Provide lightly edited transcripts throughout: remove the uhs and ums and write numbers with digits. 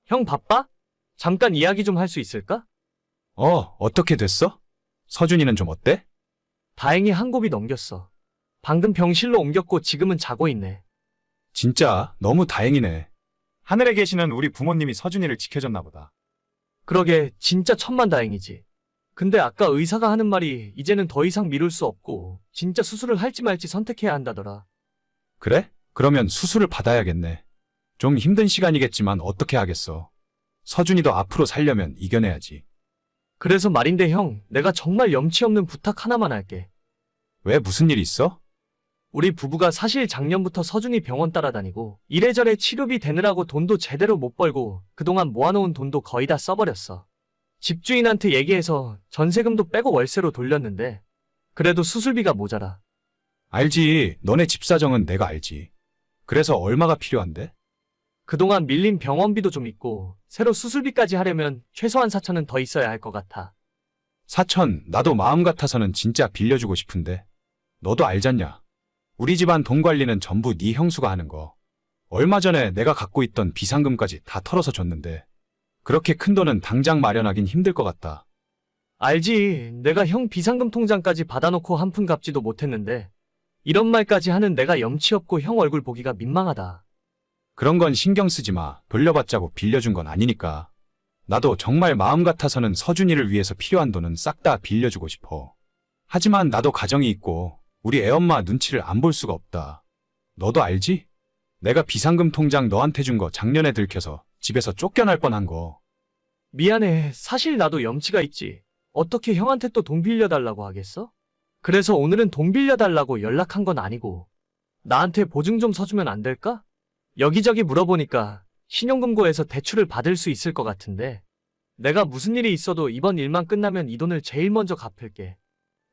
형 바빠? 잠깐 이야기 좀 할 수 있을까? 어떻게 됐어? 서준이는 좀 어때? 다행히 한 곱이 넘겼어. 방금 병실로 옮겼고 지금은 자고 있네. 진짜 너무 다행이네. 하늘에 계시는 우리 부모님이 서준이를 지켜줬나 보다. 그러게 진짜 천만다행이지. 근데 아까 의사가 하는 말이 이제는 더 이상 미룰 수 없고 진짜 수술을 할지 말지 선택해야 한다더라. 그래? 그러면 수술을 받아야겠네. 좀 힘든 시간이겠지만 어떻게 하겠어. 서준이도 앞으로 살려면 이겨내야지. 그래서 말인데 형, 내가 정말 염치 없는 부탁 하나만 할게. 왜 무슨 일 있어? 우리 부부가 사실 작년부터 서준이 병원 따라다니고 이래저래 치료비 대느라고 돈도 제대로 못 벌고 그동안 모아놓은 돈도 거의 다 써버렸어. 집주인한테 얘기해서 전세금도 빼고 월세로 돌렸는데 그래도 수술비가 모자라. 알지. 너네 집 사정은 내가 알지. 그래서 얼마가 필요한데? 그동안 밀린 병원비도 좀 있고 새로 수술비까지 하려면 최소한 4천은 더 있어야 할 것 같아. 4천, 나도 마음 같아서는 진짜 빌려주고 싶은데. 너도 알잖냐. 우리 집안 돈 관리는 전부 네 형수가 하는 거. 얼마 전에 내가 갖고 있던 비상금까지 다 털어서 줬는데 그렇게 큰 돈은 당장 마련하긴 힘들 것 같다. 알지. 내가 형 비상금 통장까지 받아놓고 한 푼 갚지도 못했는데 이런 말까지 하는 내가 염치 없고 형 얼굴 보기가 민망하다. 그런 건 신경 쓰지 마. 돌려받자고 빌려준 건 아니니까. 나도 정말 마음 같아서는 서준이를 위해서 필요한 돈은 싹 다 빌려주고 싶어. 하지만 나도 가정이 있고 우리 애엄마 눈치를 안 볼 수가 없다. 너도 알지? 내가 비상금 통장 너한테 준 거 작년에 들켜서 집에서 쫓겨날 뻔한 거. 미안해. 사실 나도 염치가 있지. 어떻게 형한테 또 돈 빌려달라고 하겠어? 그래서 오늘은 돈 빌려달라고 연락한 건 아니고 나한테 보증 좀 서주면 안 될까? 여기저기 물어보니까 신용금고에서 대출을 받을 수 있을 것 같은데 내가 무슨 일이 있어도 이번 일만 끝나면 이 돈을 제일 먼저 갚을게.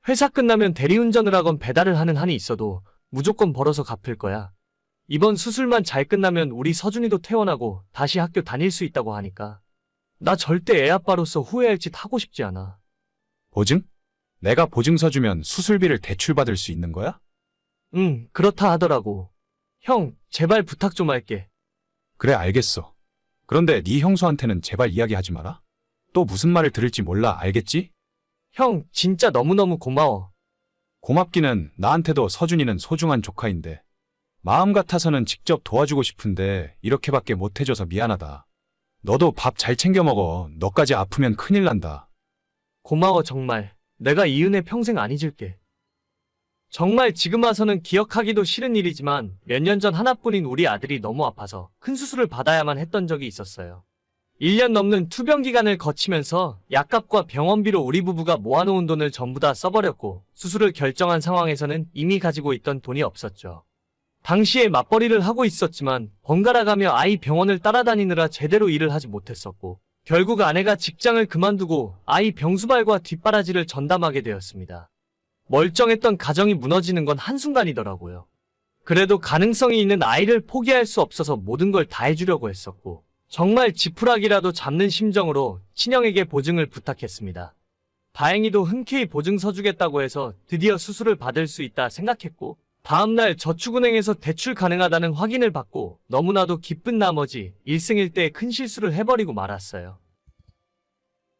회사 끝나면 대리운전을 하건 배달을 하는 한이 있어도 무조건 벌어서 갚을 거야. 이번 수술만 잘 끝나면 우리 서준이도 퇴원하고 다시 학교 다닐 수 있다고 하니까 나 절대 애 아빠로서 후회할 짓 하고 싶지 않아. 보증? 내가 보증서 주면 수술비를 대출받을 수 있는 거야? 응, 그렇다 하더라고. 형, 제발 부탁 좀 할게. 그래, 알겠어. 그런데 네 형수한테는 제발 이야기하지 마라. 또 무슨 말을 들을지 몰라, 알겠지? 형, 진짜 너무너무 고마워. 고맙기는. 나한테도 서준이는 소중한 조카인데 마음 같아서는 직접 도와주고 싶은데 이렇게밖에 못해줘서 미안하다. 너도 밥 잘 챙겨 먹어. 너까지 아프면 큰일 난다. 고마워 정말. 내가 이 은혜 평생 안 잊을게. 정말 지금 와서는 기억하기도 싫은 일이지만 몇 년 전 하나뿐인 우리 아들이 너무 아파서 큰 수술을 받아야만 했던 적이 있었어요. 1년 넘는 투병 기간을 거치면서 약값과 병원비로 우리 부부가 모아놓은 돈을 전부 다 써버렸고 수술을 결정한 상황에서는 이미 가지고 있던 돈이 없었죠. 당시에 맞벌이를 하고 있었지만 번갈아가며 아이 병원을 따라다니느라 제대로 일을 하지 못했었고 결국 아내가 직장을 그만두고 아이 병수발과 뒷바라지를 전담하게 되었습니다. 멀쩡했던 가정이 무너지는 건 한순간이더라고요. 그래도 가능성이 있는 아이를 포기할 수 없어서 모든 걸 다 해주려고 했었고 정말 지푸라기라도 잡는 심정으로 친형에게 보증을 부탁했습니다. 다행히도 흔쾌히 보증서 주겠다고 해서 드디어 수술을 받을 수 있다 생각했고 다음날 저축은행에서 대출 가능하다는 확인을 받고 너무나도 기쁜 나머지 일승일대의 큰 실수를 해버리고 말았어요.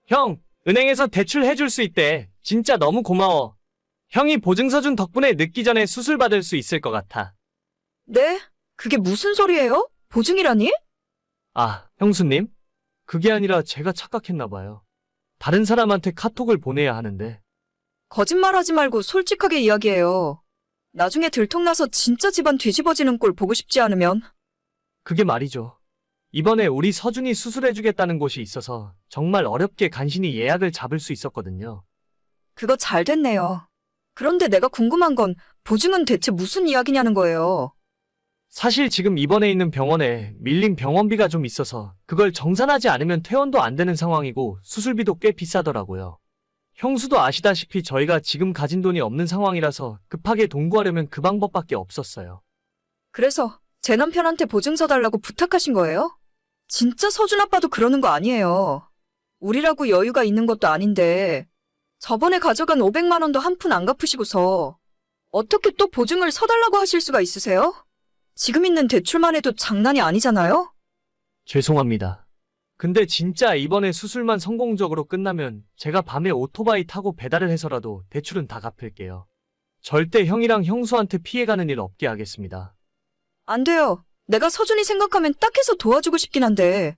형, 은행에서 대출 해줄 수 있대. 진짜 너무 고마워. 형이 보증서 준 덕분에 늦기 전에 수술 받을 수 있을 것 같아. 네? 그게 무슨 소리예요? 보증이라니? 아, 형수님? 그게 아니라 제가 착각했나 봐요. 다른 사람한테 카톡을 보내야 하는데. 거짓말하지 말고 솔직하게 이야기해요. 나중에 들통나서 진짜 집안 뒤집어지는 꼴 보고 싶지 않으면. 그게 말이죠. 이번에 우리 서준이 수술해주겠다는 곳이 있어서 정말 어렵게 간신히 예약을 잡을 수 있었거든요. 그거 잘 됐네요. 그런데 내가 궁금한 건 보증은 대체 무슨 이야기냐는 거예요. 사실 지금 입원해 있는 병원에 밀린 병원비가 좀 있어서 그걸 정산하지 않으면 퇴원도 안 되는 상황이고 수술비도 꽤 비싸더라고요. 형수도 아시다시피 저희가 지금 가진 돈이 없는 상황이라서 급하게 돈 구하려면 그 방법밖에 없었어요. 그래서 제 남편한테 보증서 달라고 부탁하신 거예요? 진짜 서준 아빠도 그러는 거 아니에요. 우리라고 여유가 있는 것도 아닌데 저번에 가져간 500만 원도 한 푼 안 갚으시고서 어떻게 또 보증을 서달라고 하실 수가 있으세요? 지금 있는 대출만 해도 장난이 아니잖아요? 죄송합니다. 근데 진짜 이번에 수술만 성공적으로 끝나면 제가 밤에 오토바이 타고 배달을 해서라도 대출은 다 갚을게요. 절대 형이랑 형수한테 피해가는 일 없게 하겠습니다. 안 돼요. 내가 서준이 생각하면 딱해서 도와주고 싶긴 한데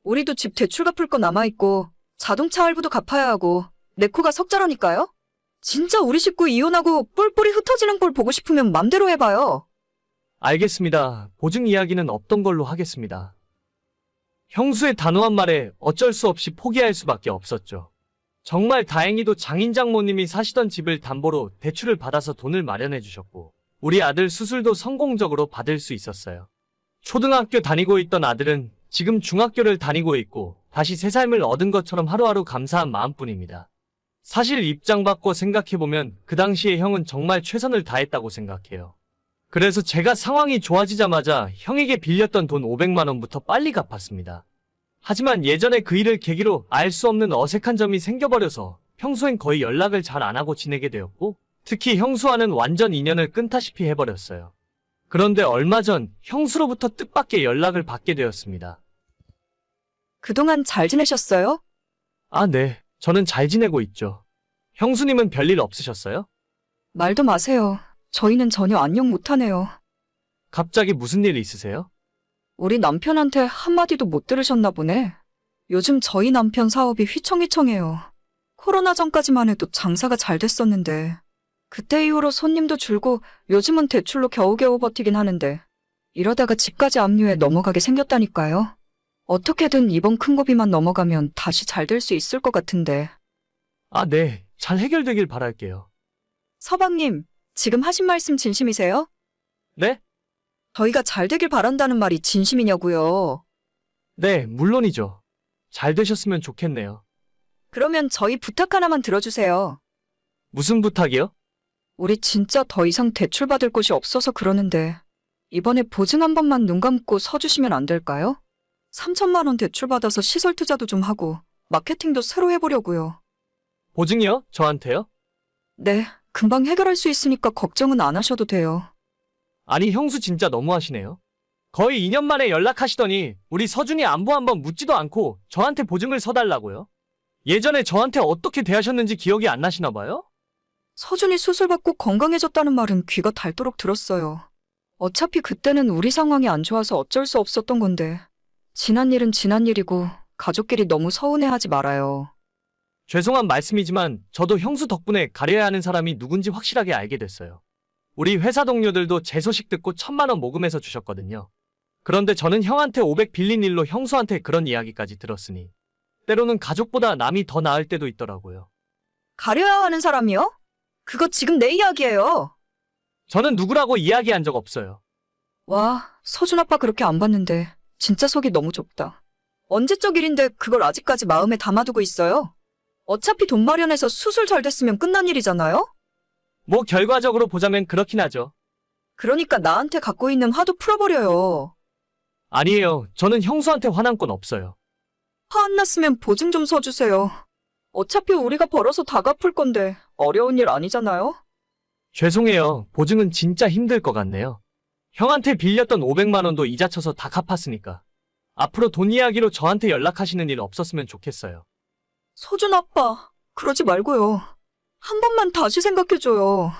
우리도 집 대출 갚을 거 남아있고 자동차 할부도 갚아야 하고 내 코가 석자라니까요? 진짜 우리 식구 이혼하고 뿔뿔이 흩어지는 꼴 보고 싶으면 맘대로 해봐요. 알겠습니다. 보증 이야기는 없던 걸로 하겠습니다. 형수의 단호한 말에 어쩔 수 없이 포기할 수밖에 없었죠. 정말 다행히도 장인 장모님이 사시던 집을 담보로 대출을 받아서 돈을 마련해 주셨고 우리 아들 수술도 성공적으로 받을 수 있었어요. 초등학교 다니고 있던 아들은 지금 중학교를 다니고 있고 다시 새 삶을 얻은 것처럼 하루하루 감사한 마음뿐입니다. 사실 입장 바꿔 생각해보면 그 당시에 형은 정말 최선을 다했다고 생각해요. 그래서 제가 상황이 좋아지자마자 형에게 빌렸던 돈 500만 원부터 빨리 갚았습니다. 하지만 예전에 그 일을 계기로 알 수 없는 어색한 점이 생겨버려서 평소엔 거의 연락을 잘 안 하고 지내게 되었고 특히 형수와는 완전 인연을 끊다시피 해버렸어요. 그런데 얼마 전 형수로부터 뜻밖의 연락을 받게 되었습니다. 그동안 잘 지내셨어요? 아, 네. 저는 잘 지내고 있죠. 형수님은 별일 없으셨어요? 말도 마세요. 저희는 전혀 안녕 못하네요. 갑자기 무슨 일 있으세요? 우리 남편한테 한마디도 못 들으셨나 보네. 요즘 저희 남편 사업이 휘청휘청해요. 코로나 전까지만 해도 장사가 잘 됐었는데 그때 이후로 손님도 줄고 요즘은 대출로 겨우겨우 버티긴 하는데 이러다가 집까지 압류해 넘어가게 생겼다니까요. 어떻게든 이번 큰 고비만 넘어가면 다시 잘 될 수 있을 것 같은데. 아, 네. 잘 해결되길 바랄게요. 서방님, 지금 하신 말씀 진심이세요? 네? 저희가 잘 되길 바란다는 말이 진심이냐고요. 네, 물론이죠. 잘 되셨으면 좋겠네요. 그러면 저희 부탁 하나만 들어주세요. 무슨 부탁이요? 우리 진짜 더 이상 대출받을 곳이 없어서 그러는데 이번에 보증 한 번만 눈 감고 서주시면 안 될까요? 3천만 원 대출받아서 시설 투자도 좀 하고 마케팅도 새로 해보려고요. 보증이요? 저한테요? 네, 금방 해결할 수 있으니까 걱정은 안 하셔도 돼요. 아니, 형수 진짜 너무하시네요. 거의 2년 만에 연락하시더니 우리 서준이 안부 한번 묻지도 않고 저한테 보증을 서달라고요? 예전에 저한테 어떻게 대하셨는지 기억이 안 나시나 봐요? 서준이 수술받고 건강해졌다는 말은 귀가 닳도록 들었어요. 어차피 그때는 우리 상황이 안 좋아서 어쩔 수 없었던 건데 지난 일은 지난 일이고 가족끼리 너무 서운해하지 말아요. 죄송한 말씀이지만 저도 형수 덕분에 가려야 하는 사람이 누군지 확실하게 알게 됐어요. 우리 회사 동료들도 제 소식 듣고 1,000만 원 모금해서 주셨거든요. 그런데 저는 형한테 500 빌린 일로 형수한테 그런 이야기까지 들었으니 때로는 가족보다 남이 더 나을 때도 있더라고요. 가려야 하는 사람이요? 그거 지금 내 이야기예요. 저는 누구라고 이야기한 적 없어요. 와, 서준 아빠 그렇게 안 봤는데 진짜 속이 너무 좁다. 언제적 일인데 그걸 아직까지 마음에 담아두고 있어요? 어차피 돈 마련해서 수술 잘 됐으면 끝난 일이잖아요? 뭐 결과적으로 보자면 그렇긴 하죠. 그러니까 나한테 갖고 있는 화도 풀어버려요. 아니에요. 저는 형수한테 화난 건 없어요. 화 안 났으면 보증 좀 서주세요. 어차피 우리가 벌어서 다 갚을 건데 어려운 일 아니잖아요? 죄송해요. 보증은 진짜 힘들 것 같네요. 형한테 빌렸던 500만 원도 이자 쳐서 다 갚았으니까. 앞으로 돈 이야기로 저한테 연락하시는 일 없었으면 좋겠어요. 서준 아빠, 그러지 말고요. 한 번만 다시 생각해줘요.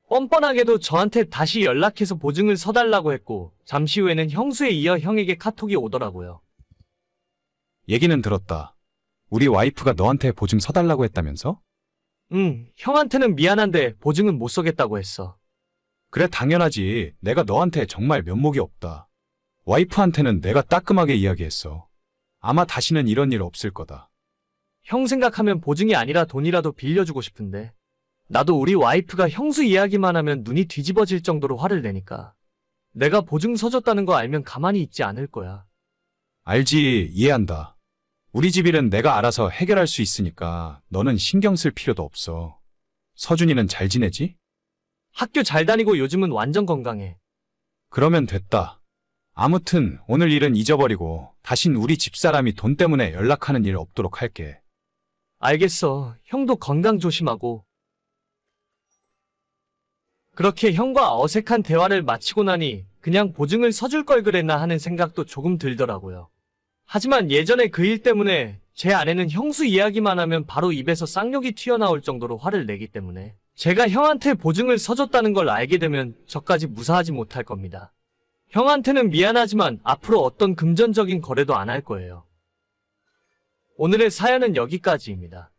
뻔뻔하게도 저한테 다시 연락해서 보증을 서달라고 했고 잠시 후에는 형수에 이어 형에게 카톡이 오더라고요. 얘기는 들었다. 우리 와이프가 너한테 보증 서달라고 했다면서? 형한테는 미안한데 보증은 못 서겠다고 했어. 그래, 당연하지. 내가 너한테 정말 면목이 없다. 와이프한테는 내가 따끔하게 이야기했어. 아마 다시는 이런 일 없을 거다. 형 생각하면 보증이 아니라 돈이라도 빌려주고 싶은데 나도 우리 와이프가 형수 이야기만 하면 눈이 뒤집어질 정도로 화를 내니까 내가 보증 서줬다는 거 알면 가만히 있지 않을 거야. 알지, 이해한다. 우리 집 일은 내가 알아서 해결할 수 있으니까 너는 신경 쓸 필요도 없어. 서준이는 잘 지내지? 학교 잘 다니고 요즘은 완전 건강해. 그러면 됐다. 아무튼 오늘 일은 잊어버리고 다신 우리 집사람이 돈 때문에 연락하는 일 없도록 할게. 알겠어. 형도 건강 조심하고. 그렇게 형과 어색한 대화를 마치고 나니 그냥 보증을 서줄 걸 그랬나 하는 생각도 조금 들더라고요. 하지만 예전에 그 일 때문에 제 아내는 형수 이야기만 하면 바로 입에서 쌍욕이 튀어나올 정도로 화를 내기 때문에 제가 형한테 보증을 서줬다는 걸 알게 되면 저까지 무사하지 못할 겁니다. 형한테는 미안하지만 앞으로 어떤 금전적인 거래도 안 할 거예요. 오늘의 사연은 여기까지입니다.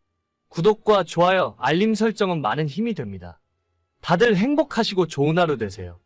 구독과 좋아요, 알림 설정은 많은 힘이 됩니다. 다들 행복하시고 좋은 하루 되세요.